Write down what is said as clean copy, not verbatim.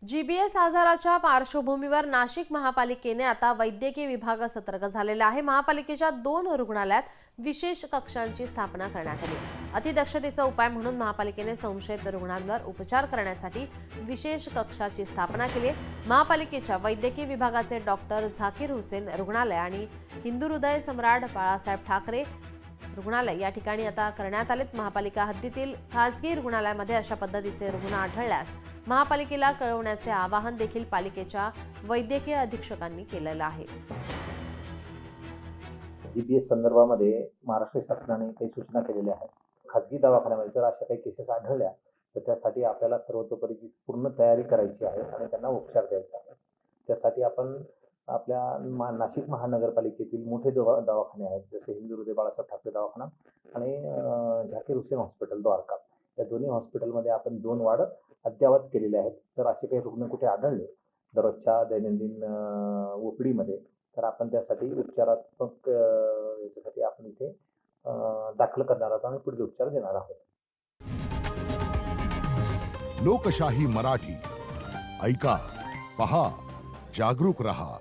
GBS आजाराच्या पार्श्वभूमीवर नाशिक महापालिकेने आता वैद्यकीय विभाग सतर्क झालेला आहे। महापालिकेच्या 2 रुग्णालयात विशेष कक्षांची स्थापना करण्यात आली। अतिदक्षतेचा उपाय म्हणून महापालिकेने संशयित रुग्णांवर उपचार करण्यासाठी विशेष कक्षाची स्थापना केली आहे। महापालिकेच्या वैद्यकीय विभागाचे डॉक्टर झाकीर हुसेन रुग्णालय आणि हिंदू हृदय सम्राट बाळासाहेब ठाकरे रुग्णालय या ठिकाणी आता करण्यात आलेत। महापालिका हद्दीतील खासगी रुग्णालयामध्ये अशा पद्धतीचे रुग्ण आढळल्यास महापालिकेला कळवण्याचे आवाहन देखील पालिकेच्या वैद्यकीय अधीक्षकांनी केलेलं आहे। जीपीएस संदर्भामध्ये महाराष्ट्र शासनाने काही सूचना केलेल्या आहेत। खासगी दवाखान्यामध्ये जर अशा काही केसेस आढळल्या तर त्यासाठी आपल्याला सर्वतोपरीची पूर्ण तयारी करायची आहे आणि त्यांना उपचार द्यायचा आहे। त्यासाठी आपण आपल्या नाशिक महानगरपालिकेतील मोठे दवाखाने आहेत, जसे हिंदू हृदय बाळासाहेब ठाकरे दवाखाना आणि झाकीर हुसेन हॉस्पिटल द्वारका, या दोन्ही हॉस्पिटलमध्ये आपण 2 वार्ड अद्ययावत केलेले आहेत। तर असे काही रुग्ण कुठे आढळले दररोजच्या दैनंदिन ओपीडीमध्ये तर आपण त्यासाठी उपचारात्मक याच्यासाठी आपण इथे दाखल करणार आहोत आणि पुढील उपचार देणार आहोत। लोकशाही मराठी ऐका, पहा, जागरूक रहा।